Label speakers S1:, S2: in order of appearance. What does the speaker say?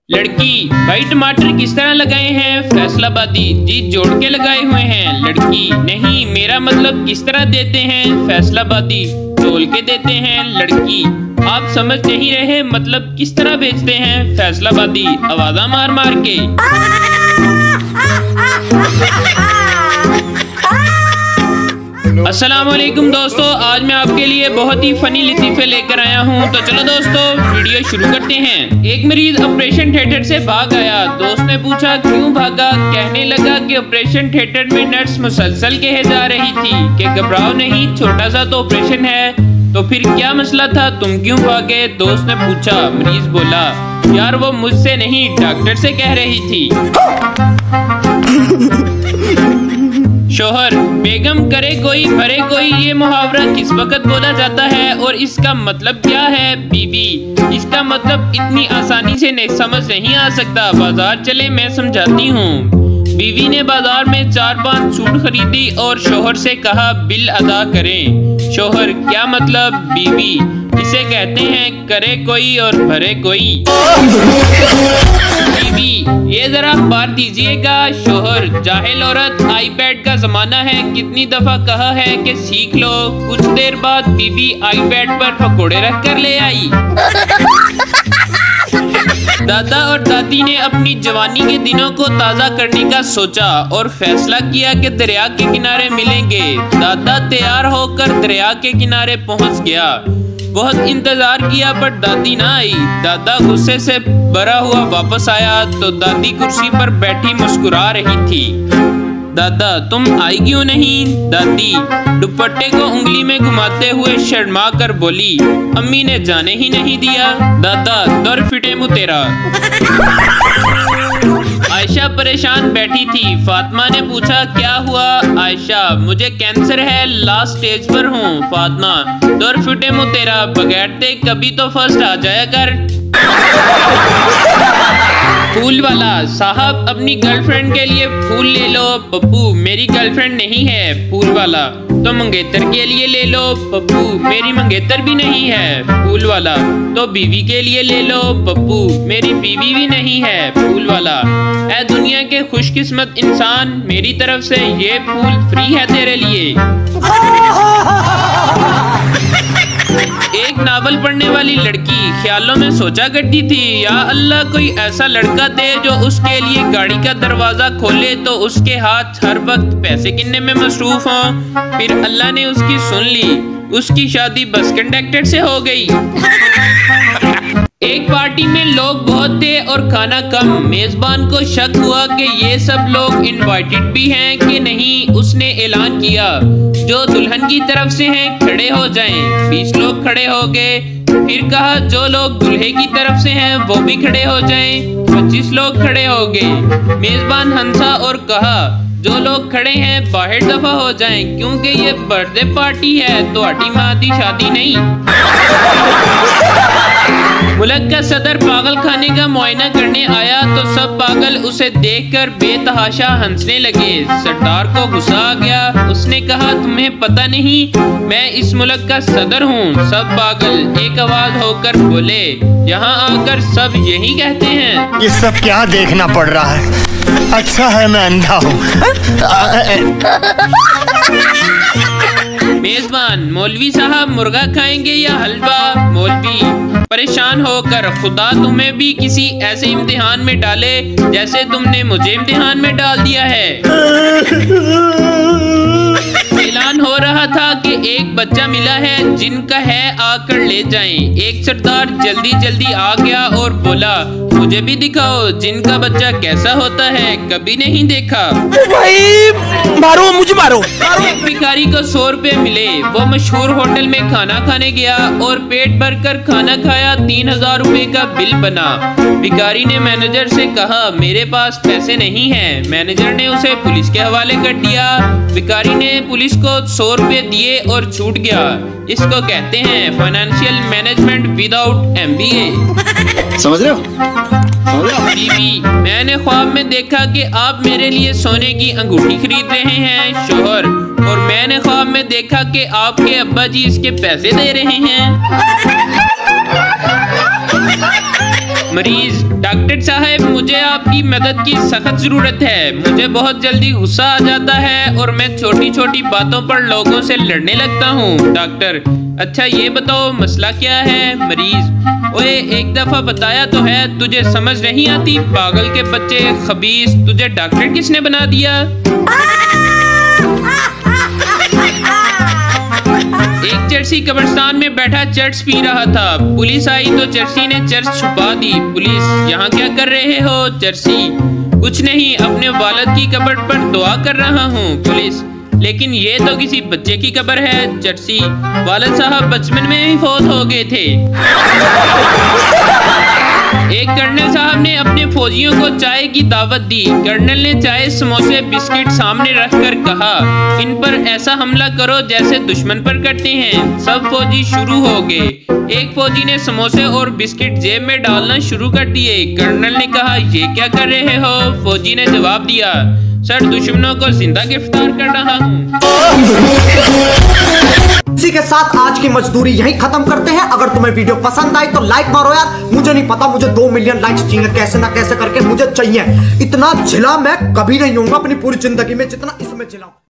S1: लड़की, भाई टमाटर किस तरह लगाए हैं? फैसलाबादी, जी जोड़ के लगाए हुए हैं। लड़की, नहीं मेरा मतलब किस तरह देते हैं? फैसलाबादी, तोल के देते हैं। लड़की, आप समझ नहीं रहे, मतलब किस तरह बेचते हैं? फैसलाबादी, आवाजा मार मार के। अस्सलाम वालेकुम दोस्तों, आज मैं आपके लिए बहुत ही फनी लतीफे लेकर आया हूँ। तो चलो दोस्तों वीडियो शुरू करते हैं। एक मरीज ऑपरेशन थिएटर से भाग आया। दोस्त ने पूछा क्यों भागा? कहने लगा कि ऑपरेशन थिएटर में नर्स मुसलसल कहे जा रही थी कि घबराओ नहीं, छोटा सा तो ऑपरेशन है। तो फिर क्या मसला था, तुम क्यों भागे? दोस्त ने पूछा। मरीज बोला, यार वो मुझसे नहीं डॉक्टर से कह रही थी। शोहर, बेगम करे कोई भरे कोई, ये मुहावरा किस वक्त बोला जाता है और इसका मतलब क्या है? बीवी, इसका मतलब इतनी आसानी से नहीं समझ नहीं आ सकता, बाजार चले मैं समझाती हूँ। बीवी ने बाजार में 4-5 सूट खरीदी और शोहर से कहा बिल अदा करें। शोहर, क्या मतलब? बीवी, इसे कहते हैं करे कोई और भरे कोई। बीवी, ये जरा बात दीजिएगा। शोहर, जाहिल औरत, आईपैड का जमाना है, कितनी दफा कहा है कि सीख लो। कुछ देर बाद बीवी आईपैड पर पकोड़े रख कर ले आई। दादा और दादी ने अपनी जवानी के दिनों को ताज़ा करने का सोचा और फैसला किया कि दरिया के किनारे मिलेंगे। दादा तैयार होकर दरिया के किनारे पहुंच गया। बहुत इंतजार किया पर दादी ना आई। दादा गुस्से से भरा हुआ वापस आया तो दादी कुर्सी पर बैठी मुस्कुरा रही थी। दादा, तुम आई क्यों नहीं? दादी दुपट्टे को उंगली में घुमाते हुए शर्मा कर बोली, अम्मी ने जाने ही नहीं दिया। दादा, दर फिटे मुँह तेरा। आयशा परेशान बैठी थी। फातिमा ने पूछा क्या हुआ? आयशा, मुझे कैंसर है, लास्ट स्टेज पर हूँ। फातिमा, दर फिटे मुँह तेरा, बगैरते कभी तो फर्स्ट आ जाया कर। फूल वाला, साहब अपनी गर्लफ्रेंड के लिए फूल ले लो। पप्पू, मेरी गर्लफ्रेंड नहीं है। फूल वाला, तो मंगेतर के लिए ले लो। पप्पू, मेरी मंगेतर भी नहीं है। फूल वाला, तो बीवी के लिए ले लो। पप्पू, मेरी बीवी भी नहीं है। फूल वाला, ऐ दुनिया के खुशकिस्मत इंसान, मेरी तरफ से ये फूल फ्री है तेरे लिए। एक नावल पढ़ने वाली लड़की ख्यालों में सोचा करती थी, या अल्लाह कोई ऐसा लड़का दे जो उसके लिए गाड़ी का दरवाजा खोले तो उसके हाथ हर वक्त पैसे गिनने में मसरूफ हों। फिर अल्लाह ने उसकी सुन ली, उसकी शादी बस कंडक्टर से हो गई। एक पार्टी में लोग बहुत थे और खाना कम। मेजबान को शक हुआ कि ये सब लोग इनवाइटेड भी हैं कि नहीं। उसने ऐलान किया, जो दुल्हन की तरफ से हैं खड़े हो जाएं। 20 लोग खड़े हो गए। फिर कहा जो लोग दूल्हे की तरफ से हैं वो भी खड़े हो जाएं। 25 लोग खड़े हो गए। मेजबान हंसा और कहा, जो लोग खड़े हैं बाहर दफा हो जाएं, क्योंकि ये बर्थडे पार्टी है, तो हटी माँ दी शादी नहीं। मुल्क का सदर पागल खाने का मुआयना करने आया तो सब पागल उसे देखकर बेतहाशा हंसने लगे। सरदार को गुस्सा आ गया। उसने कहा, तुम्हें पता नहीं मैं इस मुल्क का सदर हूँ। सब पागल एक आवाज होकर बोले, यहाँ आकर सब यही कहते हैं।
S2: ये सब क्या देखना पड़ रहा है? अच्छा है मैं अंधा हूँ।
S1: मेजबान, मौलवी साहब मुर्गा खाएंगे या हलवा? मौलवी परेशान होकर, खुदा तुम्हें भी किसी ऐसे इम्तिहान में डाले जैसे तुमने मुझे इम्तिहान में डाल दिया है। ऐलान हो रहा था कि एक बच्चा मिला है, जिनका है आकर ले जाएं। एक सरदार जल्दी जल्दी आ गया और बोला, मुझे भी दिखाओ जिनका बच्चा कैसा होता है, कभी नहीं देखा।
S3: भाई मारो, मुझे मारो।
S1: एक भिखारी को 100 रुपए मिले। वो मशहूर होटल में खाना खाने गया और पेट भर कर खाना खाया। 3000 रुपए का बिल बना। भिखारी ने मैनेजर से कहा, मेरे पास पैसे नहीं हैं। मैनेजर ने उसे पुलिस के हवाले कर दिया। भिखारी ने पुलिस को 100 रुपए दिए और छूट गया। इसको कहते हैं फाइनेंशियल मैनेजमेंट विदाउट MBA।
S2: समझ रहे हो?
S1: बीवी, मैंने ख्वाब में देखा कि आप मेरे लिए सोने की अंगूठी खरीद रहे हैं। शोहर, और मैंने ख्वाब में देखा कि आपके अब्बा जी इसके पैसे दे रहे हैं। मरीज, डॉक्टर साहब मुझे आपकी मदद की सख्त जरूरत है। मुझे बहुत जल्दी गुस्सा आ जाता है और मैं छोटी छोटी बातों पर लोगों से लड़ने लगता हूँ। डॉक्टर, अच्छा ये बताओ मसला क्या है? मरीज, ओए एक दफा बताया तो है, तुझे समझ नहीं आती? पागल के बच्चे, खबीस, तुझे डॉक्टर किसने बना दिया? एक चर्सी कब्रिस्तान में बैठा चर्च पी रहा था। पुलिस आई तो चर्सी ने चर्च छुपा दी। पुलिस, यहाँ क्या कर रहे हो? चर्सी, कुछ नहीं, अपने वालिद की कब्र पर दुआ कर रहा हूँ। पुलिस, लेकिन ये तो किसी बच्चे की कब्र है। चर्सी, वालिद साहब बचपन में ही फौत हो गए थे। एक कर्नल साहब ने अपने फौजियों को चाय की दावत दी। कर्नल ने चाय, समोसे, बिस्किट सामने रखकर कहा, इन पर ऐसा हमला करो जैसे दुश्मन पर करते हैं। सब फौजी शुरू हो गए। एक फौजी ने समोसे और बिस्किट जेब में डालना शुरू कर दिए। कर्नल ने कहा, ये क्या कर रहे हो? फौजी ने जवाब दिया, सर दुश्मनों को जिंदा गिरफ्तार कर रहा हूँ।
S4: इसी के साथ आज की मजदूरी यहीं खत्म करते हैं। अगर तुम्हें वीडियो पसंद आई तो लाइक मारो यार। मुझे नहीं पता, मुझे 2 मिलियन लाइक्स चाहिए, कैसे ना कैसे करके मुझे चाहिए। इतना झिला मैं कभी नहीं होऊंगा अपनी पूरी जिंदगी में जितना इसमें झिला।